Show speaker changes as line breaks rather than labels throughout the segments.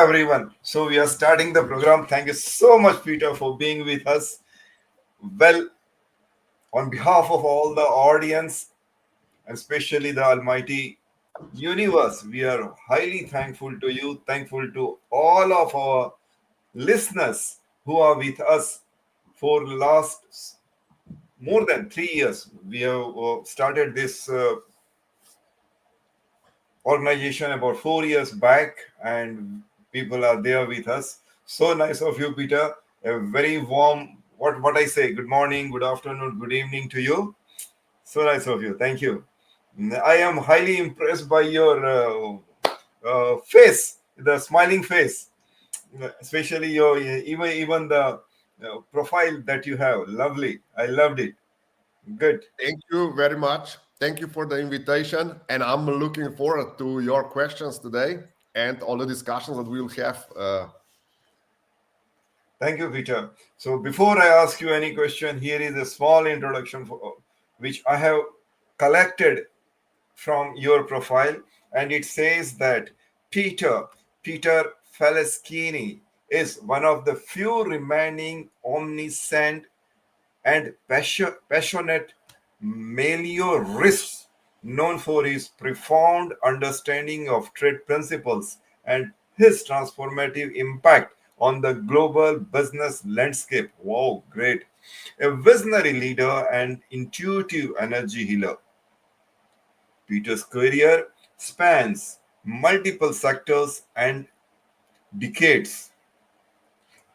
everyone. So we are starting the program. Thank you so much, Peter, for being with us. Well, on behalf of all the audience, especially the Almighty Universe, we are highly thankful to you, thankful to all of our listeners who are with us for last more than 3 years. We have started this organization about 4 years back, and people are there with us. So nice of you, Peter. A very warm what I say. Good morning, good afternoon, good evening to you. So nice of you. Thank you. I am highly impressed by your face, the smiling face, especially your even the profile that you have. Lovely. I loved it. Good.
Thank you very much. Thank you for the invitation. And I'm looking forward to your questions today and all the discussions that we'll have.
Thank you, Peter. So before I ask you any question, here is a small introduction which I have collected from your profile, and it says that Peter Faleskini is one of the few remaining omniscient and passionate Meliorists, known for his profound understanding of trade principles and his transformative impact on the global business landscape. Wow, great. A visionary leader and intuitive energy healer. Peter's career spans multiple sectors and decades.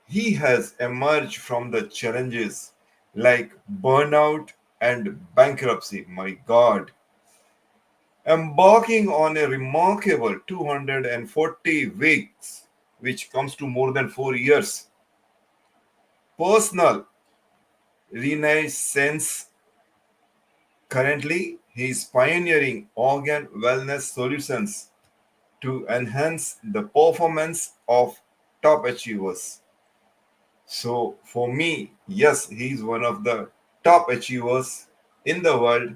He has emerged from the challenges like burnout and bankruptcy. My God. Embarking on a remarkable 240 weeks, which comes to more than 4 years, personal renaissance. Currently, he is pioneering organ wellness solutions to enhance the performance of top achievers. So, for me, yes, he is one of the top achievers in the world,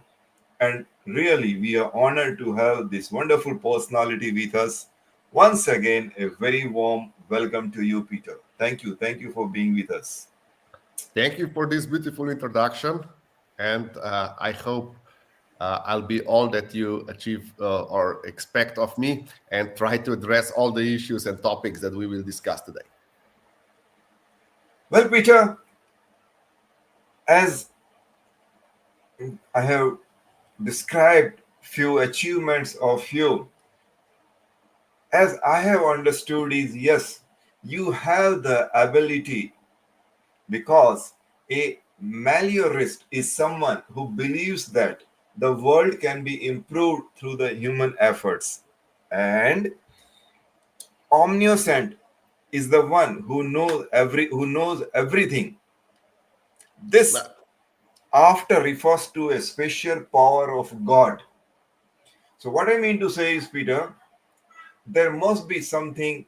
and really, we are honored to have this wonderful personality with us. Once again, a very warm welcome to you, Peter. Thank you. Thank you for being with us.
Thank you for this beautiful introduction. And I hope I'll be all that you achieve or expect of me and try to address all the issues and topics that we will discuss today.
Well, Peter, as I have described few achievements of you, as I have understood is yes, you have the ability, because a Meliorist is someone who believes that the world can be improved through the human efforts, and Omniscient is the one who knows everything. This after refers to a special power of God. So what I mean to say is, Peter, there must be something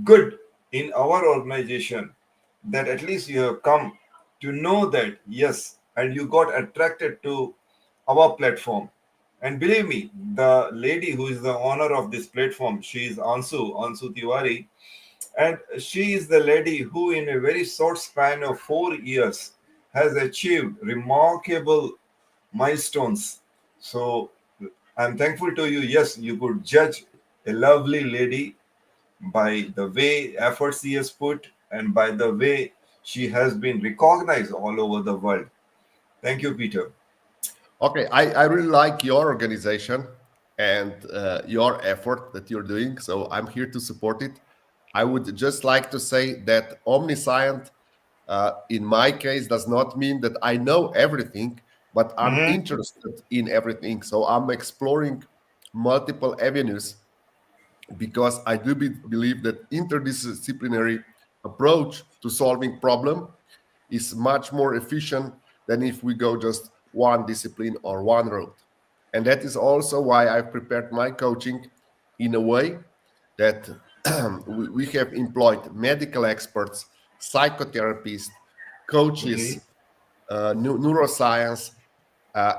good in our organization, that at least you have come to know that, yes, and you got attracted to our platform. And believe me, the lady who is the owner of this platform, she is Ansu Tiwari, and she is the lady who, in a very short span of 4 years, has achieved remarkable milestones. So I'm thankful to you. Yes, you could judge a lovely lady by the way efforts she has put and by the way she has been recognized all over the world. Thank you, Peter.
Okay, I really like your organization and your effort that you're doing. So I'm here to support it. I would just like to say that omniscient, in my case, does not mean that I know everything, but I'm
Mhm.
interested in everything. So I'm exploring multiple avenues because I do believe that interdisciplinary approach to solving problem is much more efficient than if we go just one discipline or one road. And that is also why I've prepared my coaching in a way that we have employed medical experts, psychotherapists,
Okay.
coaches, neuroscience,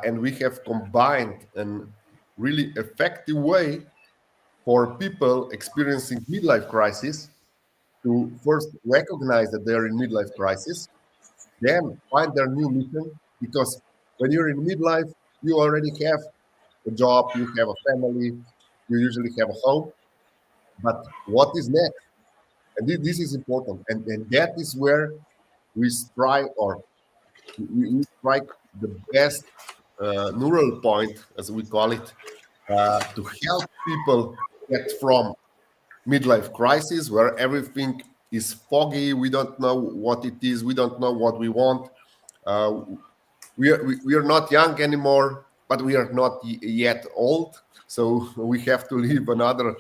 and we have combined a really effective way for people experiencing midlife crisis to first recognize that they're in midlife crisis, then find their new mission. Because when you're in midlife, you already have a job, you have a family, you usually have a home. But what is next? And this is important. And that is where we strike, or we strike the best neural point, as we call it, to help people get from midlife crisis, where everything is foggy. We don't know what it is. We don't know what we want. Uh, we are not young anymore, but we are not yet old. So we have to live another,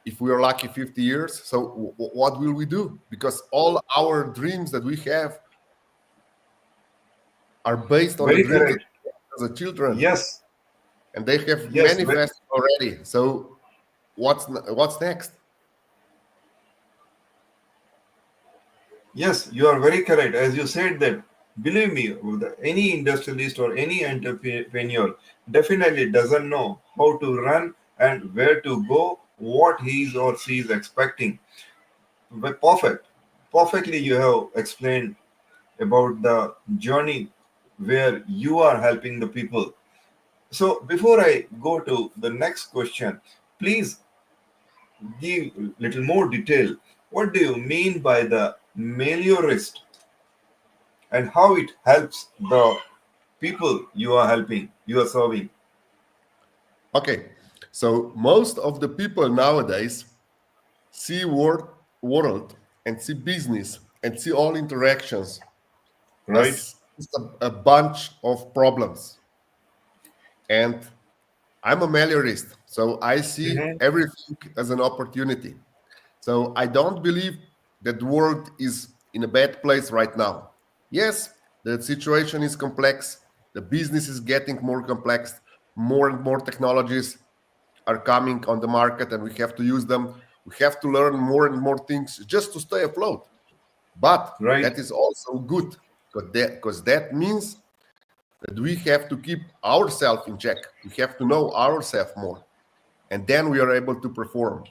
if we are lucky, 50 years. So what will we do? Because all our dreams that we have are based on the
Very
dreams that
correct.
we had as a children,
Yes,
and they have
yes,
manifested already. So what's next?
yes, you are very correct. As you said that, believe me, any industrialist or any entrepreneur definitely doesn't know how to run and where to go, what he is or she is expecting. But perfectly you have explained about the journey where you are helping the people. So before I go to the next question, please give little more detail. What do you mean by the Meliorist and how it helps the people you are helping, you are serving?
Okay, so most of the people nowadays see world and see business and see all interactions
Right?
as just a bunch of problems. And I'm a Meliorist, so I see
Mhm.
everything as an opportunity. So I don't believe that the world is in a bad place right now. Yes, the situation is complex, the business is getting more complex, more and more technologies are coming on the market, and we have to use them. We have to learn more and more things just to stay afloat. But
Right?
that is also good, because that means that we have to keep ourselves in check. We have to know ourselves more, and then we are able to perform.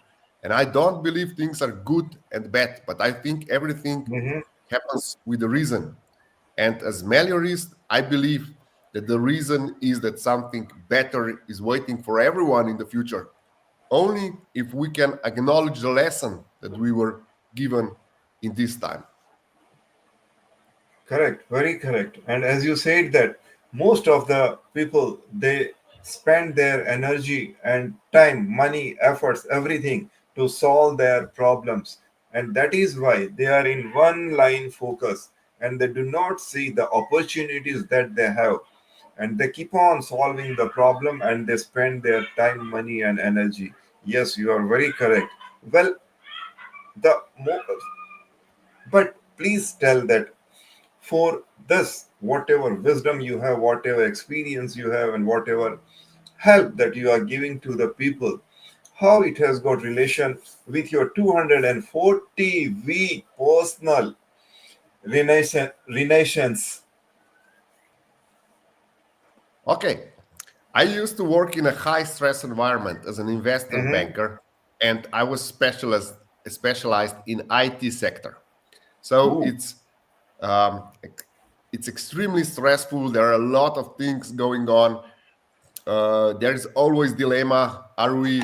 And I don't believe things are good and bad, but I think everything
Mhm.
happens with a reason. And as Meliorist, I believe that the reason is that something better is waiting for everyone in the future. Only if we can acknowledge the lesson that we were given in this time.
Correct, very correct. And as you said that most of the people they spend their energy and time, money, efforts, everything to solve their problems. And that is why they are in one line focus and they do not see the opportunities that they have. And they keep on solving the problem and they spend their time, money, and energy. Yes, you are very correct. Well, the but please tell that for this, whatever wisdom you have, whatever experience you have, and whatever help that you are giving to the people, how it has got relation with your 240 week personal renaissance.
Okay, I used to work in a high stress environment as an investment
Mm-hmm.
banker, and I was specialized in IT sector. So
Ooh,
um, it's extremely stressful. There are a lot of things going on. There's always dilemma: are we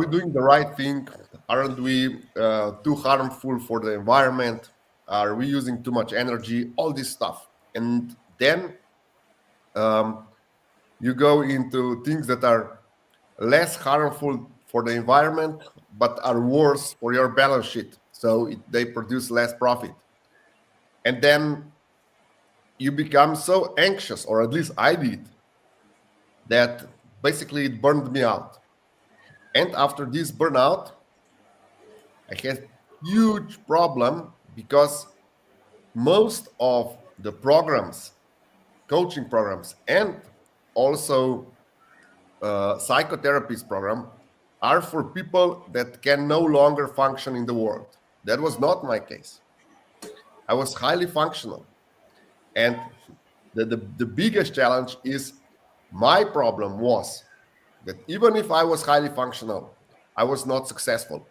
doing the right thing? Aren't we too harmful for the environment? Are we using too much energy? All this stuff, and then um, you go into things that are less harmful for the environment, but are worse for your balance sheet. So they produce less profit, and then you become so anxious, or at least I did, that basically it burned me out. And after this burnout, I had huge problem because most of the programs, coaching programs, and also psychotherapies program are for people that can no longer function in the world. That was not my case. I was highly functional. And the biggest challenge is my problem was that even if I was highly functional, I was not successful.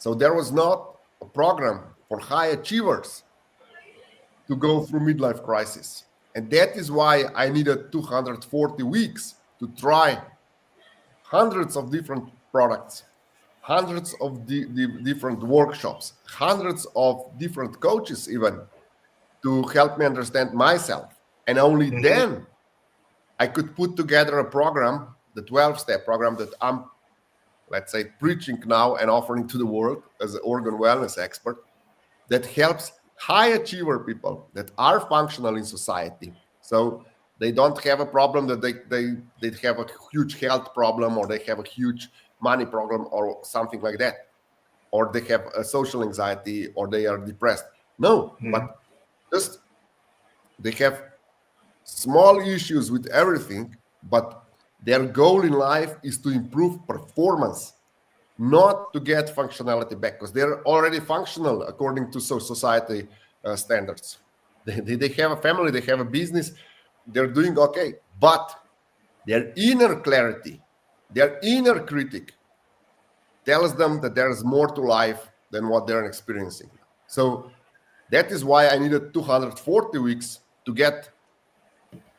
So there was not a program for high achievers to go through midlife crisis. And that is why I needed 240 weeks to try hundreds of different products, hundreds of different workshops, hundreds of different coaches even to help me understand myself. And only then I could put together a program, the 12-step program that I'm, let's say, preaching now and offering to the world as an organ wellness expert, that helps high achiever people that are functional in society. So they don't have a problem that they have a huge health problem, or they have a huge money problem or something like that, or they have a social anxiety, or they are depressed. No, but just they have small issues with everything, but their goal in life is to improve performance, not to get functionality back, because they're already functional according to society standards. They have a family, they have a business, they're doing okay, but their inner clarity, their inner critic tells them that there's more to life than what they're experiencing. So that is why I needed 240 weeks to get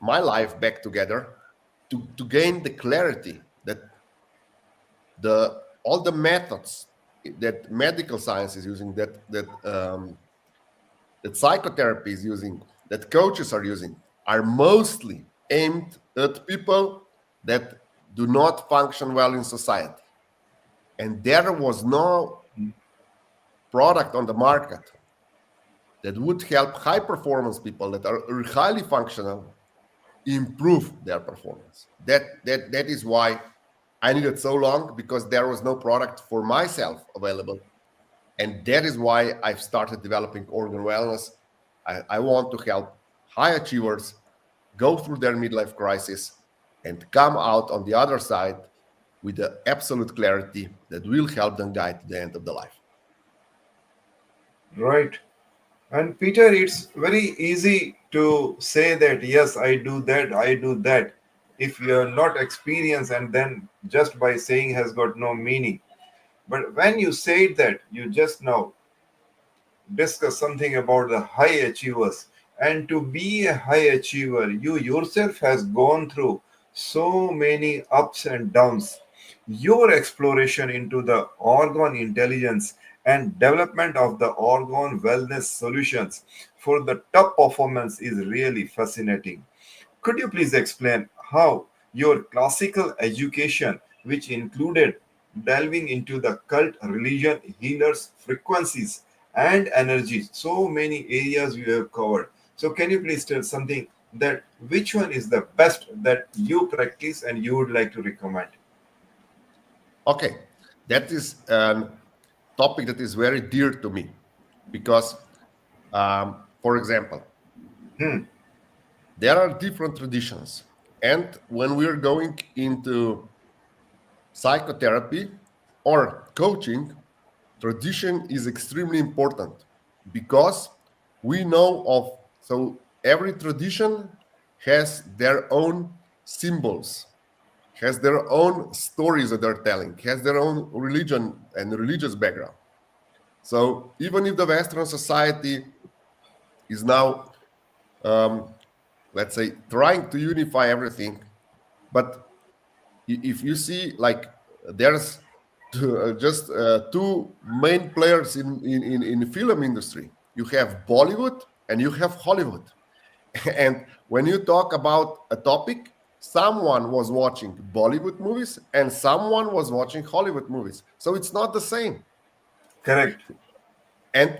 my life back together, to gain the clarity that all the methods that medical science is using, that psychotherapy is using, that coaches are using, are mostly aimed at people that do not function well in society. And there was no product on the market that would help high performance people that are highly functional improve their performance. That is why I needed so long, because there was no product for myself available. And that is why I've started developing Organ Wellness. I want to help high achievers go through their midlife crisis and come out on the other side with the absolute clarity that will help them guide to the end of the life.
Right. And Peter, it's very easy to say that, yes, I do that, if you are not experienced, and then just by saying has got no meaning. But when you say that, you just now discuss something about the high achievers. And to be a high achiever, you yourself has gone through so many ups and downs. Your exploration into the organ intelligence and development of the organ wellness solutions for the top performance is really fascinating. Could you please explain how your classical education, which included delving into the cult, religion, healers, frequencies, and energy, so many areas you have covered? So, can you please tell something that which one is the best that you practice and you would like to recommend?
Okay, that is a topic that is very dear to me because, for example, there are different traditions. And when we're going into psychotherapy or coaching, tradition is extremely important because we know of, so every tradition has their own symbols, has their own stories that they're telling, has their own religion and religious background. So even if the Western society is now, let's say, trying to unify everything, but if you see, like, there's just two main players in the film industry. You have Bollywood and you have Hollywood. And when you talk about a topic, someone was watching Bollywood movies and someone was watching Hollywood movies. So it's not the same.
Correct.
And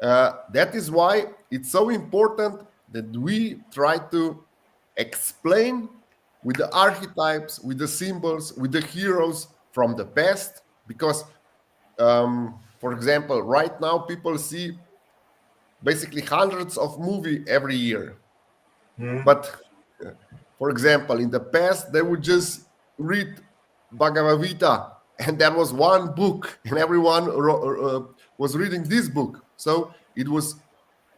that is why it's so important that we try to explain with the archetypes, with the symbols, with the heroes from the past. Because, for example, right now people see basically hundreds of movies every year. But, for example, in the past, they would just read Bhagavad Gita, and there was one book, and everyone was reading this book. So it was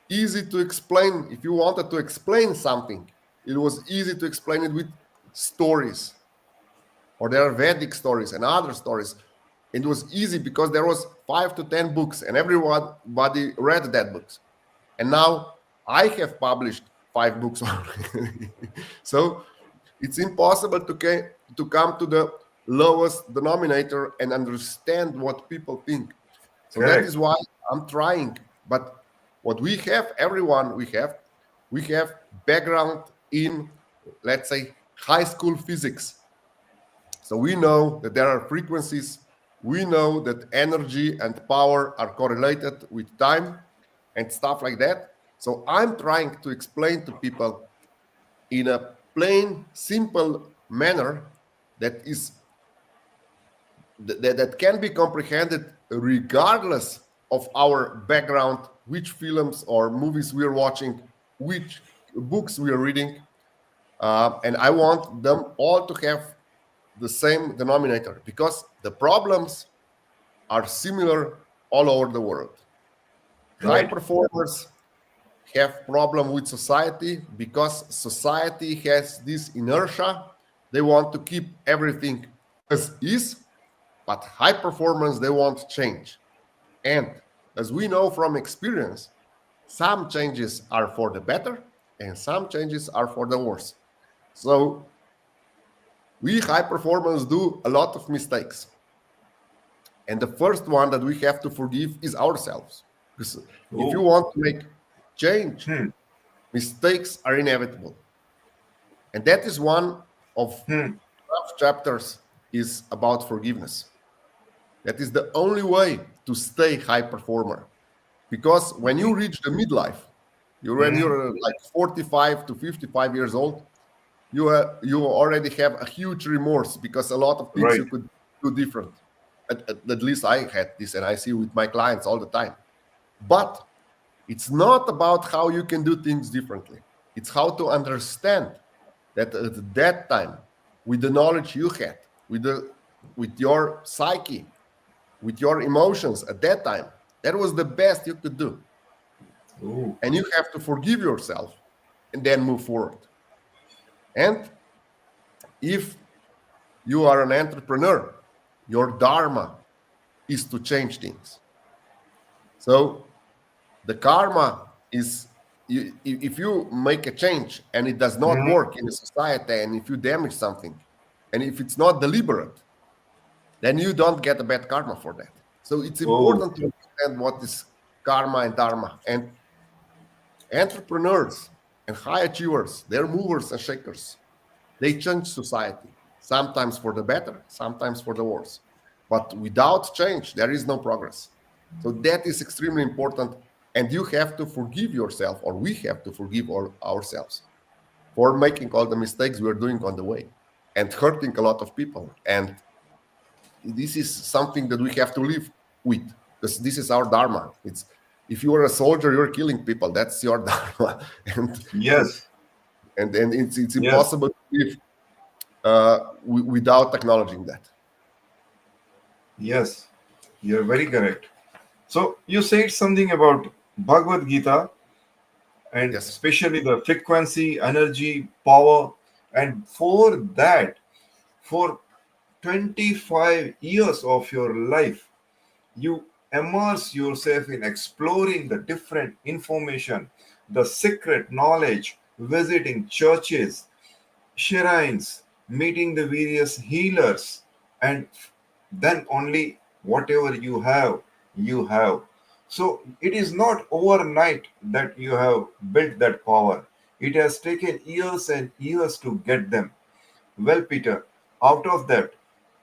easy to explain. If you wanted to explain something, it was easy to explain it with stories. Or there are Vedic stories and other stories. It was easy because there was 5 to 10 books and everybody read that books. And now I have published 5 books already. So it's impossible to come to the lowest denominator and understand what people think. So that is
Correct.
why I'm trying. But what we have, everyone we have background in, let's say, high school physics. So we know that there are frequencies. We know that energy and power are correlated with time and stuff like that. So I'm trying to explain to people in a plain, simple manner that is that can be comprehended regardless of our background, which films or movies we are watching, which books we are reading, and I want them all to have the same denominator because the problems are similar all over the world. High
Right.
performers have problem with society because society has this inertia. They want to keep everything as is, but high performance, they want change. And as we know from experience, some changes are for the better and some changes are for the worse. So we high performers do a lot of mistakes. And the first one that we have to forgive is ourselves. Because if you
Oh.
want to make change,
Hmm.
mistakes are inevitable. And that is one of
Hmm.
12 chapters is about forgiveness. That is the only way to stay high performer. Because when you reach the midlife, when
Hmm.
you're like 45 to 55 years old, you already have a huge remorse because a lot of things
Right.
you could do different. At least I had this, and I see with my clients all the time. But it's not about how you can do things differently. It's how to understand that at that time, with the knowledge you had, with your psyche, with your emotions at that time, that was the best you could do.
Oh.
And you have to forgive yourself and then move forward. And if you are an entrepreneur, your dharma is to change things. So the karma is if you make a change and it does not
Hmm.
work in a society, and if you damage something, and if it's not deliberate, then you don't get a bad karma for that. So it's
Oh.
important to understand what is karma and dharma. And entrepreneurs and high achievers, they're movers and shakers. They change society, sometimes for the better, sometimes for the worse. But without change, there is no progress. So that is extremely important. And you have to forgive yourself, or we have to forgive ourselves for making all the mistakes we're doing on the way and hurting a lot of people. And this is something that we have to live with because this is our dharma. It's if you are a soldier, you're killing people. That's your dharma,
Yes.
and it's
Yes.
impossible to live without acknowledging that.
Yes. You're very correct. So you said something about Bhagavad Gita and
Yes.
especially the frequency, energy, power, and for that, for 25 years of your life, you immerse yourself in exploring the different information, the secret knowledge, visiting churches, shrines, meeting the various healers, and then only whatever you have. So it is not overnight that you have built that power. It has taken years and years to get them. Well, Peter, out of that,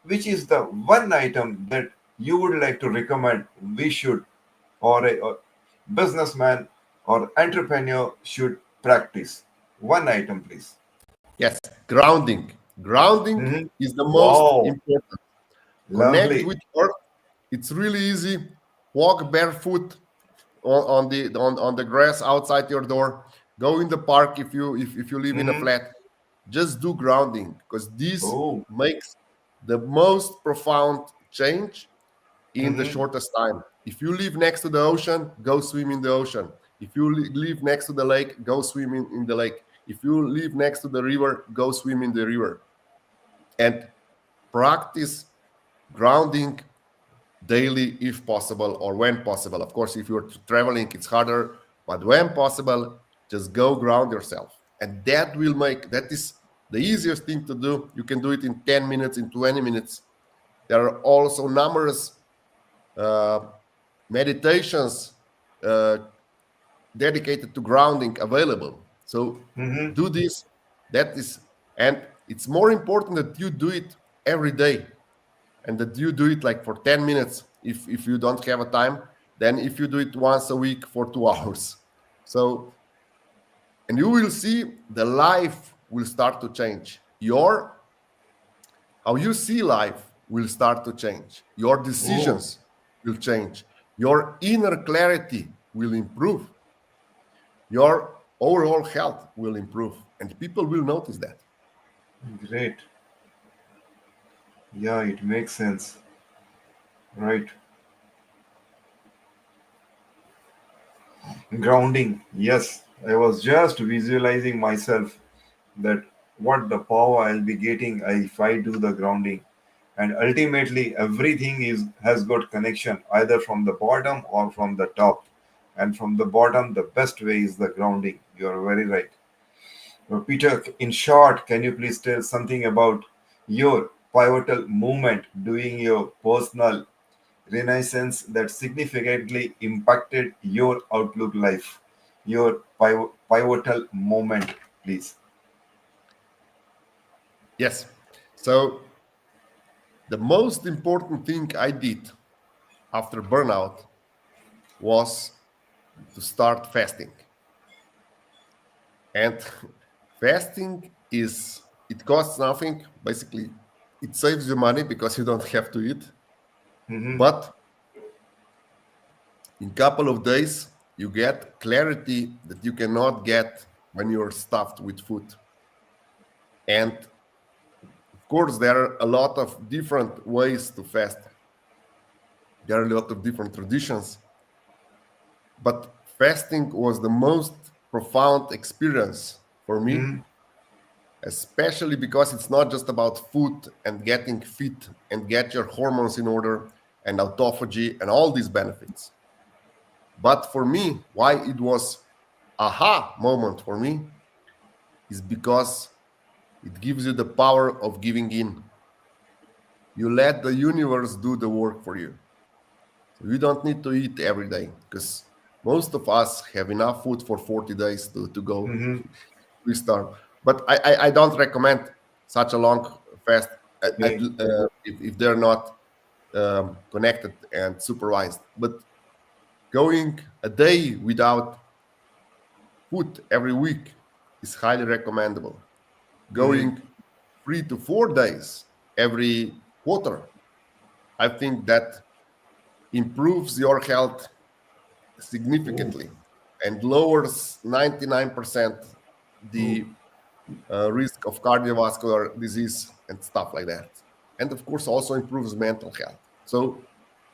which is the one item that you would like to recommend we should, or a businessman or entrepreneur should practice? One item, please.
Yes. Grounding. Grounding
Mhm.
is the most
Wow,
important. Connect
lovely.
with earth. It's really easy. Walk barefoot on the grass outside your door. Go in the park if you live in a
Mhm.
flat. Just do grounding because this
Oh,
makes the most profound change in the
mhm.
shortest time. If you live next to the ocean, go swim in the ocean. If you live next to the lake, go swim in the lake. If you live next to the river, go swim in the river. And practice grounding daily if possible, or when possible. Of course, if you're traveling, it's harder, but when possible, just go ground yourself. And that is the easiest thing to do. You can do it in 10 minutes, in 20 minutes. There are also numerous uh, meditations uh, dedicated to grounding available. So
Mm-hmm.
do this. That is, and it's more important that you do it every day, and that you do it like for 10 minutes if you don't have a time, then if you do it once a week for 2 hours. So, and you will see the life will start to change. Your how you see life will start to change. Your
Oh,
decisions will change. Your inner clarity will improve. Your overall health will improve, and people will notice that.
great. Yeah, it makes sense. Right. Grounding. Yes, I was just visualizing myself that what the power I'll be getting if I do the grounding. And ultimately, everything is has got connection either from the bottom or from the top. And from the bottom, the best way is the grounding. You are very right. Peter, in short, can you please tell something about your pivotal movement doing your personal renaissance that significantly impacted your outlook life? Your pivotal moment, please.
Yes. So the most important thing I did after burnout was to start fasting. And fasting it costs nothing. Basically, it saves you money because you don't have to eat.
Hmm.
But in couple of days, you get clarity that you cannot get when you're stuffed with food. And of course, there are a lot of different ways to fast. There are a lot of different traditions, but fasting was the most profound experience for me,
Hmm.
especially because it's not just about food and getting fit and get your hormones in order and autophagy and all these benefits. But for me, why it was aha moment for me is because it gives you the power of giving in. You let the universe do the work for you. So you don't need to eat every day because most of us have enough food for 40 days to go
Hmm.
restart. But I don't recommend such a long fast
Okay.
if they're not connected and supervised. But going a day without food every week is highly recommendable.
Hmm.
Going 3 to 4 days every quarter, I think that improves your health
Oh,
significantly and lowers 99%
oh,
the risk of cardiovascular disease and stuff like that. And of course, also improves mental health. So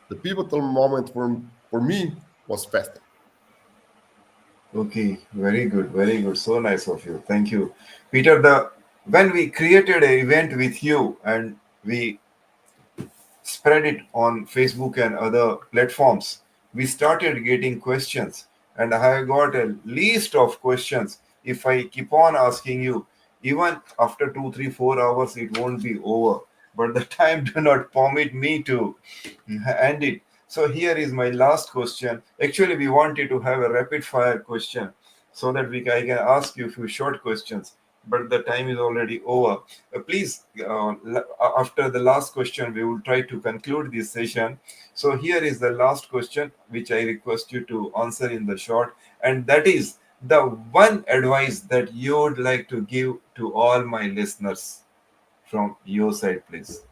the pivotal moment for me was fasting.
okay. Very good. Very good. So nice of you. Thank you, Peter. The when we created an event with you and we spread it on Facebook and other platforms, we started getting questions. And I have got a list of questions. If I keep on asking you, even after 2, 3, 4 hours, it won't be over. But the time do not permit me to end it. So here is my last question. Actually, we wanted to have a rapid fire question so that I can ask you a few short questions. But the time is already over. Please, after the last question, we will try to conclude this session. So here is the last question, which I request you to answer in the short, and that is the one advice that you would like to give to all my listeners from your side, please.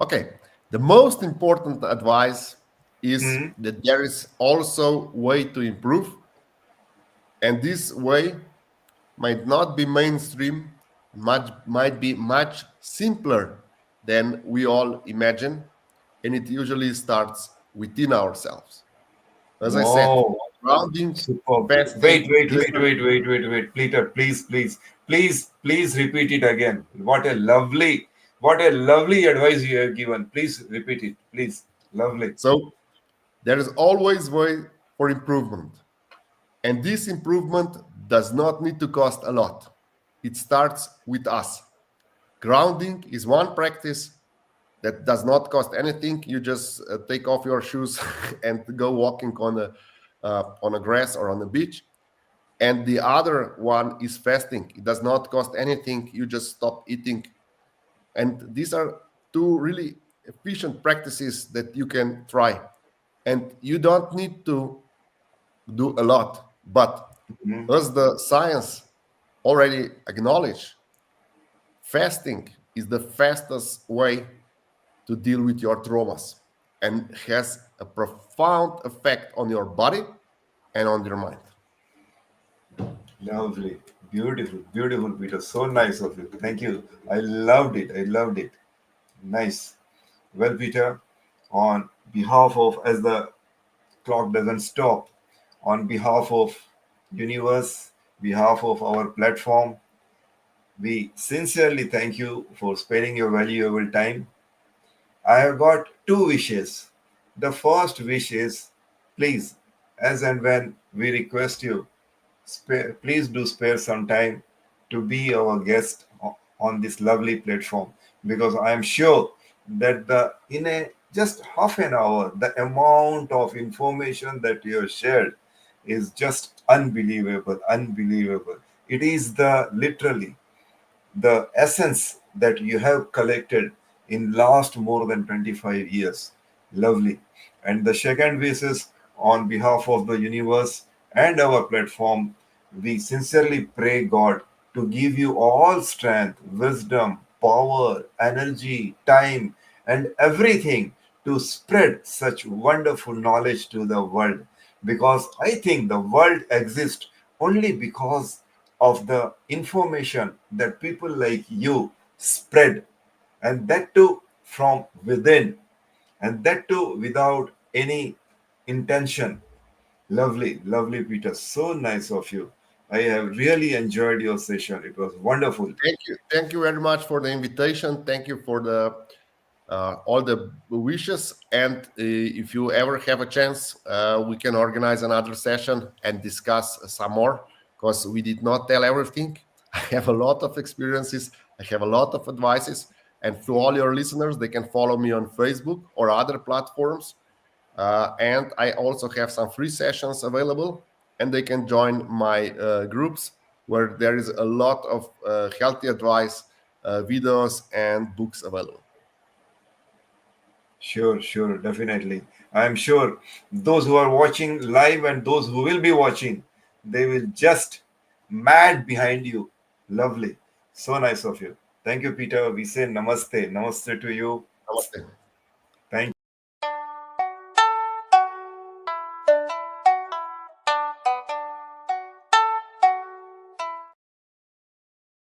Okay. The most important advice is
Hmm.
that there is also way to improve, and this way might not be mainstream, might be much simpler than we all imagine, and it usually starts within ourselves. As I said,
Wow.
grounding,
Superb.
fasting,
Wait, wait,
these
wait,
are
wait, wait, wait, wait. Peter, please, please, please, please repeat it again. What a lovely. What a lovely advice you have given. Please repeat it. Please. Lovely.
So there is always way for improvement. And this improvement does not need to cost a lot. It starts with us. Grounding is one practice that does not cost anything. You just take off your shoes and go walking on a grass or on a beach. And the other one is fasting. It does not cost anything. You just stop eating. And these are two really efficient practices that you can try. And you don't need to do a lot. But
Mhm.
as the science already acknowledged, fasting is the fastest way to deal with your traumas and has a profound effect on your body and on your mind.
Lovely. Beautiful. Beautiful, Peter. So nice of you. Thank you. I loved it. I loved it. Nice. Well, Peter, on behalf of, as the clock doesn't stop, on behalf of universe, behalf of our platform, we sincerely thank you for spending your valuable time. I have got two wishes. The first wish is, please, as and when we request you, please do spare some time to be our guest on this lovely platform, because I am sure that the in a just half an hour the amount of information that you have shared is just unbelievable, unbelievable. It is the literally the essence that you have collected in last more than 25 years. Lovely. And the second wish is, on behalf of the universe and our platform, we sincerely pray God to give you all strength, wisdom, power, energy, time, and everything to spread such wonderful knowledge to the world. Because I think the world exists only because of the information that people like you spread, and that too from within, and that too without any intention. Lovely, lovely, Peter. So nice of you. I have really enjoyed your session. It was wonderful.
Thank you very much for the invitation. Thank you for the all the wishes. And if you ever have a chance, we can organize another session and discuss some more, because we did not tell everything. I have a lot of experiences. I have a lot of advices. And to all your listeners, they can follow me on Facebook or other platforms. And I also have some free sessions available, and they can join my groups where there is a lot of healthy advice, videos, and books available.
Sure, sure, definitely. I am sure those who are watching live and those who will be watching, they will just mad behind you. Lovely. So nice of you. Thank you, Peter. We say namaste. Namaste to you.
Namaste.